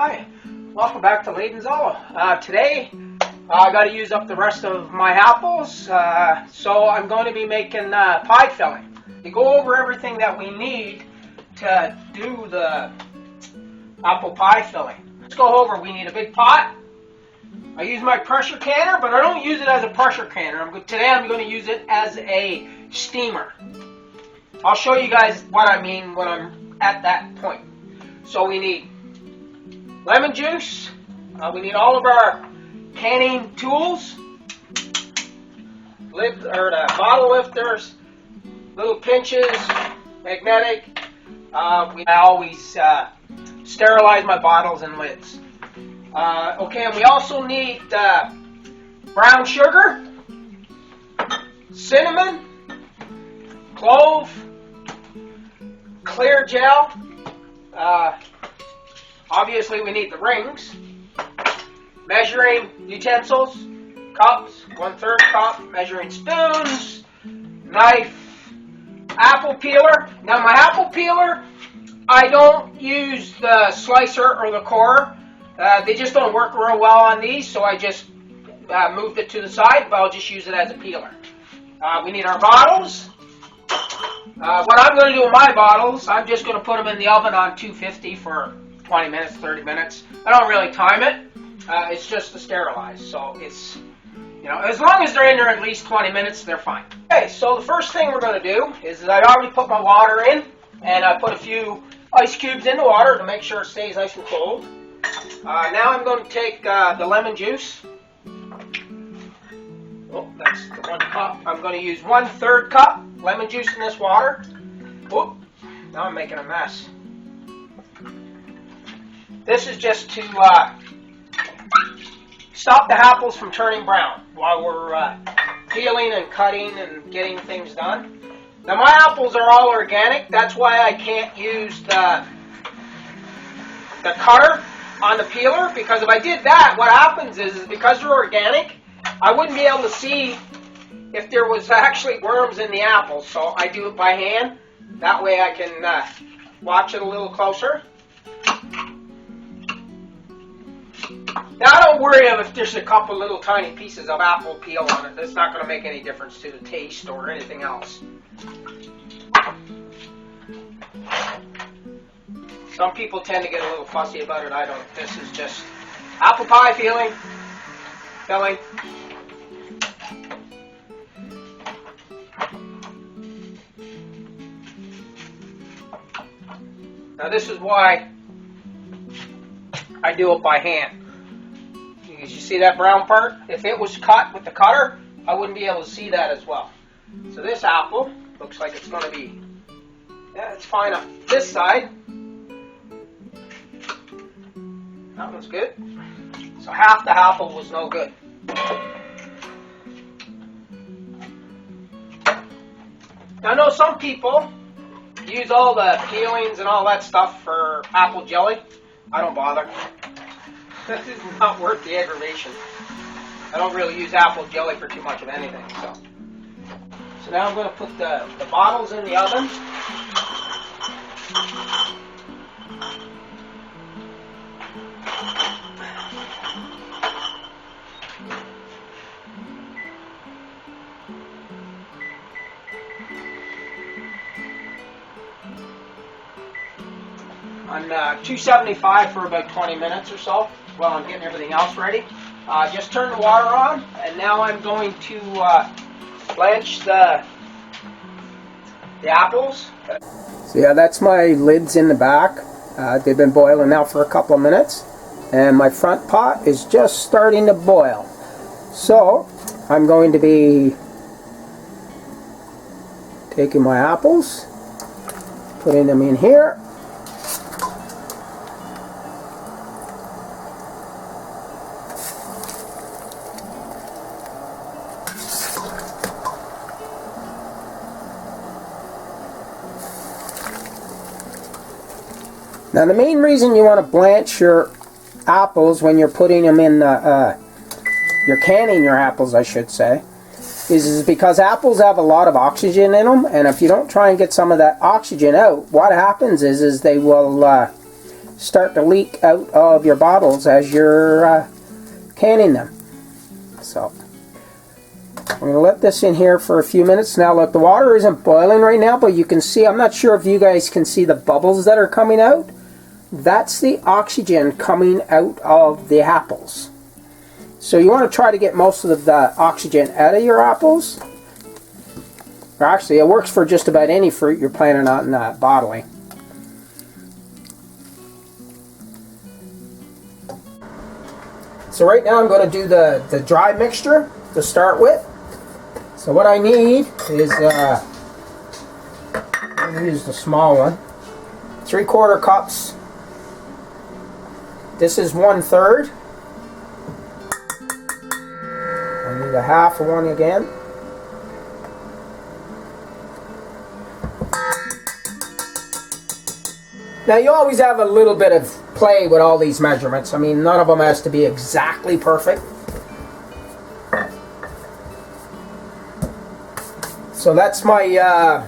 Hi, welcome back to Leighton's Hollow. Today I got to use up the rest of my apples, so I'm going to be making pie filling. To go over everything that we need to do the apple pie filling. Let's go over. We need a big pot. I use my pressure canner, but I don't use it as a pressure canner. Today I'm going to use it as a steamer. I'll show you guys what I mean when I'm at that point. So we need lemon juice. We need all of our canning tools, the bottle lifters, little pinches, magnetic. I always sterilize my bottles and lids. Okay, and we also need brown sugar, cinnamon, clove, clear gel. Obviously we need the rings, measuring utensils, cups, 1/3 cup, measuring spoons, knife, apple peeler. Now my apple peeler, I don't use the slicer or the corer. They just don't work real well on these, so I just moved it to the side, but I'll just use it as a peeler. We need our bottles. What I'm going to do with my bottles, I'm just going to put them in the oven on 250 for 20 minutes, 30 minutes. I don't really time it. It's just to sterilize. So it's, as long as they're in there at least 20 minutes, they're fine. Okay, so the first thing we're going to do is I already put my water in, and I put a few ice cubes in the water to make sure it stays nice and cold. Now I'm going to take the lemon juice. Oh, that's the 1 cup. I'm going to use 1/3 cup lemon juice in this water. Oh, now I'm making a mess. This is just to stop the apples from turning brown while we're peeling and cutting and getting things done. Now my apples are all organic. That's why I can't use the cutter on the peeler, because if I did that, what happens is because they're organic, I wouldn't be able to see if there was actually worms in the apples. So I do it by hand. That way I can watch it a little closer. Now I don't worry if there's a couple little tiny pieces of apple peel on it. That's not going to make any difference to the taste or anything else. Some people tend to get a little fussy about it. I don't. This is just apple pie filling. Now this is why I do it by hand. You see that brown part? If it was cut with the cutter, I wouldn't be able to see that as well. So this apple looks like it's going to be, it's fine on this side. That one's good. So half the apple was no good. Now I know some people use all the peelings and all that stuff for apple jelly. I don't bother. This is not worth the aggravation. I don't really use apple jelly for too much of anything. So now I'm going to put the bottles in the oven. On 275 for about 20 minutes or so while I'm getting everything else ready. Just turn the water on, and now I'm going to blanch the apples. So yeah, that's my lids in the back. They've been boiling now for a couple of minutes, and my front pot is just starting to boil. So I'm going to be taking my apples, putting them in here. Now the main reason you want to blanch your apples when you're putting them in you're canning your apples, I should say, is because apples have a lot of oxygen in them, and if you don't try and get some of that oxygen out, what happens is they will start to leak out of your bottles as you're canning them. So I'm going to let this in here for a few minutes. Now look, the water isn't boiling right now, but you can see, I'm not sure if you guys can see the bubbles that are coming out. That's the oxygen coming out of the apples. So you want to try to get most of the oxygen out of your apples. Or actually, it works for just about any fruit you're planning on bottling. So right now I'm going to do the dry mixture to start with. So what I need is, I'm going to use the small one, 3/4 cups. This is 1/3. I need a half of one again. Now you always have a little bit of play with all these measurements. I mean, none of them has to be exactly perfect. So that's my,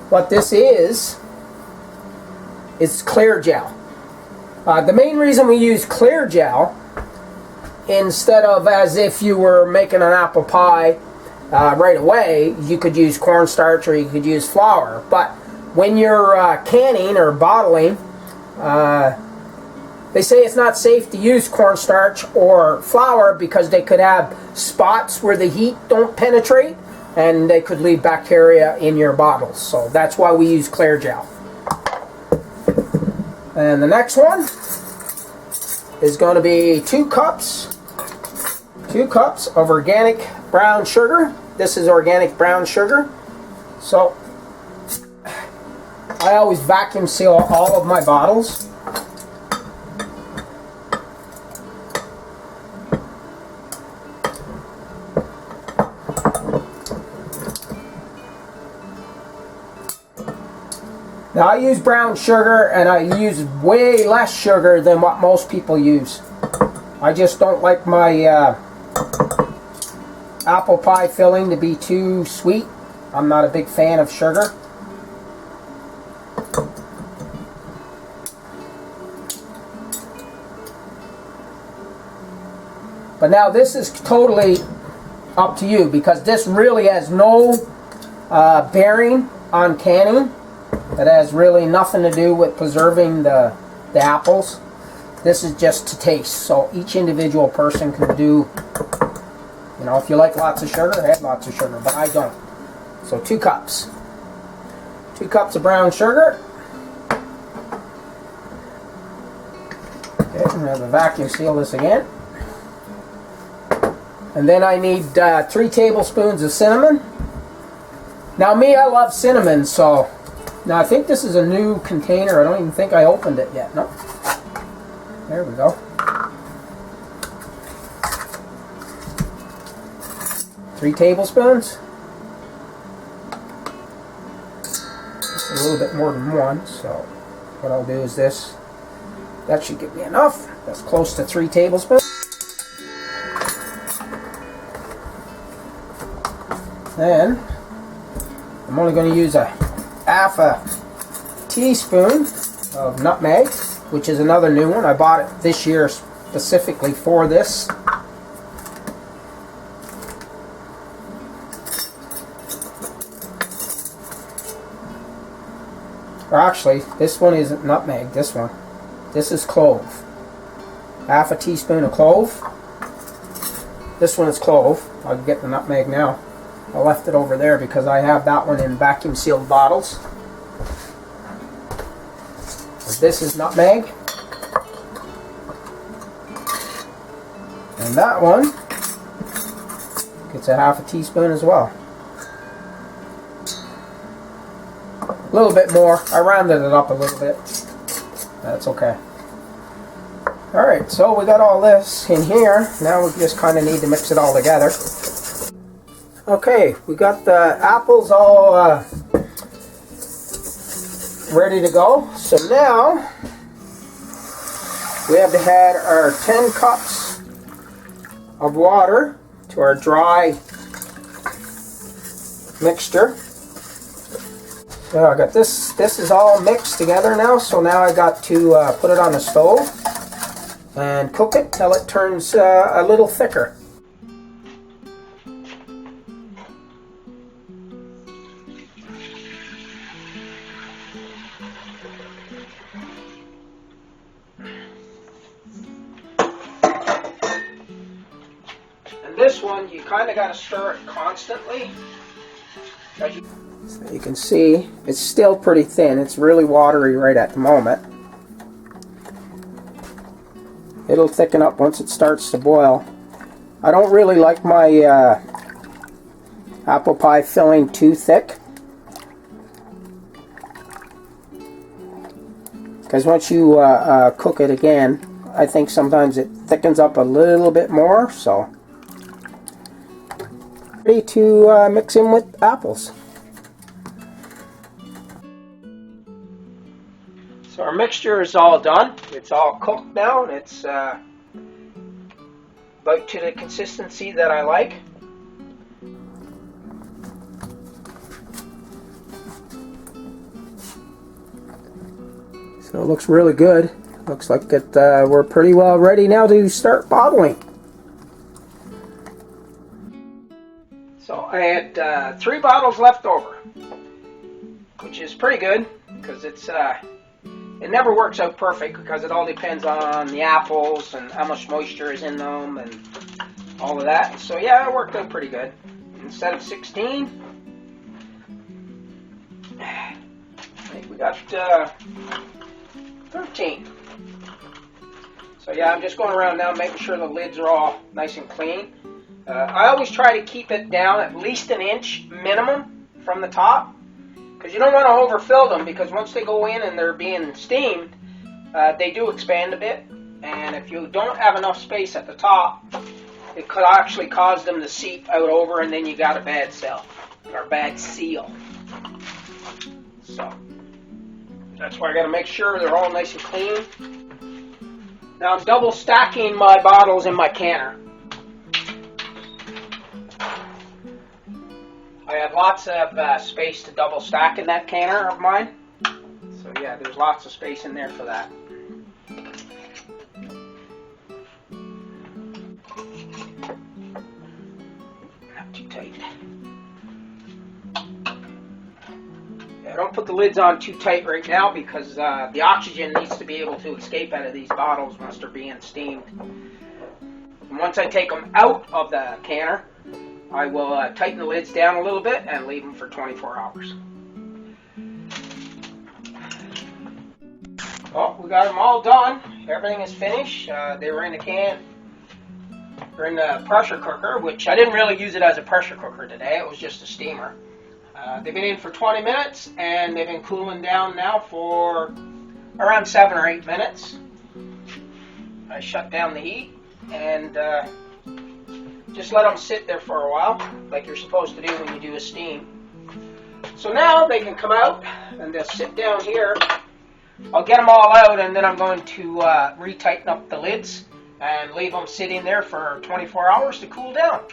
what this is clear gel. The main reason we use clear gel, instead of as if you were making an apple pie right away, you could use cornstarch or you could use flour. But when you're canning or bottling, they say it's not safe to use cornstarch or flour because they could have spots where the heat don't penetrate and they could leave bacteria in your bottles. So that's why we use clear gel. And the next one is going to be 2 cups of organic brown sugar. This is organic brown sugar. So I always vacuum seal all of my bottles. Now I use brown sugar, and I use way less sugar than what most people use. I just don't like my apple pie filling to be too sweet. I'm not a big fan of sugar. But now this is totally up to you, because this really has no bearing on canning. It has really nothing to do with preserving the apples. This is just to taste. So each individual person can do, you know, if you like lots of sugar, add lots of sugar, but I don't. So 2 cups. 2 cups of brown sugar. Okay, I'm going to vacuum seal this again. And then I need 3 tablespoons of cinnamon. Now me, I love cinnamon, so now I think this is a new container. I don't even think I opened it yet. No. There we go. 3 tablespoons. Just a little bit more than 1, so what I'll do is this. That should give me enough. That's close to 3 tablespoons. Then I'm only going to use a half a teaspoon of nutmeg, which is another new one. I bought it this year specifically for this. Or actually, this one isn't nutmeg, this one. This is clove. Half a teaspoon of clove. This one is clove. I'll get the nutmeg now. I left it over there because I have that one in vacuum sealed bottles. This is nutmeg. And that one gets a half a teaspoon as well. A little bit more. I rounded it up a little bit. That's okay. Alright, so we got all this in here. Now we just kind of need to mix it all together. Okay, we got the apples all ready to go. So now we have to add our 10 cups of water to our dry mixture. So I got this is all mixed together now, so now I got to put it on the stove and cook it till it turns a little thicker. And this one, you kind of got to stir it constantly. So you can see it's still pretty thin. It's really watery right at the moment. It'll thicken up once it starts to boil. I don't really like my apple pie filling too thick, because once you cook it again, I think sometimes it thickens up a little bit more. So ready to mix in with apples. So our mixture is all done. It's all cooked now, and it's about to the consistency that I like. So it looks really good. Looks like we're pretty well ready now to start bottling. So I had 3 bottles left over, which is pretty good because it's it never works out perfect because it all depends on the apples and how much moisture is in them and all of that. So yeah, it worked out pretty good. Instead of 16, I think we got 13. So yeah, I'm just going around now making sure the lids are all nice and clean. I always try to keep it down at least an inch minimum from the top, because you don't want to overfill them, because once they go in and they're being steamed, they do expand a bit, and if you don't have enough space at the top, it could actually cause them to seep out over, and then you got a bad seal. So that's why I got to make sure they're all nice and clean. Now I'm double stacking my bottles in my canner. I have lots of space to double stack in that canner of mine. So yeah, there's lots of space in there for that. Not too tight. Yeah, don't put the lids on too tight right now, because the oxygen needs to be able to escape out of these bottles once they're being steamed. And once I take them out of the canner, I will tighten the lids down a little bit and leave them for 24 hours. Oh, we got them all done. Everything is finished. They were in the can. They're in the pressure cooker, which I didn't really use it as a pressure cooker today. It was just a steamer. They've been in for 20 minutes, and they've been cooling down now for around 7 or 8 minutes. I shut down the heat and just let them sit there for a while, like you're supposed to do when you do a steam. So now they can come out and they'll sit down here. I'll get them all out, and then I'm going to retighten up the lids and leave them sitting there for 24 hours to cool down.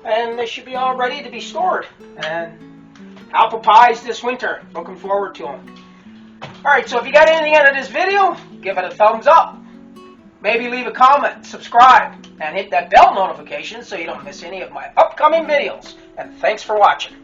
And they should be all ready to be stored. And apple pies this winter. Looking forward to them. Alright, so if you got anything out of this video, give it a thumbs up. Maybe leave a comment, subscribe, and hit that bell notification so you don't miss any of my upcoming videos. And thanks for watching.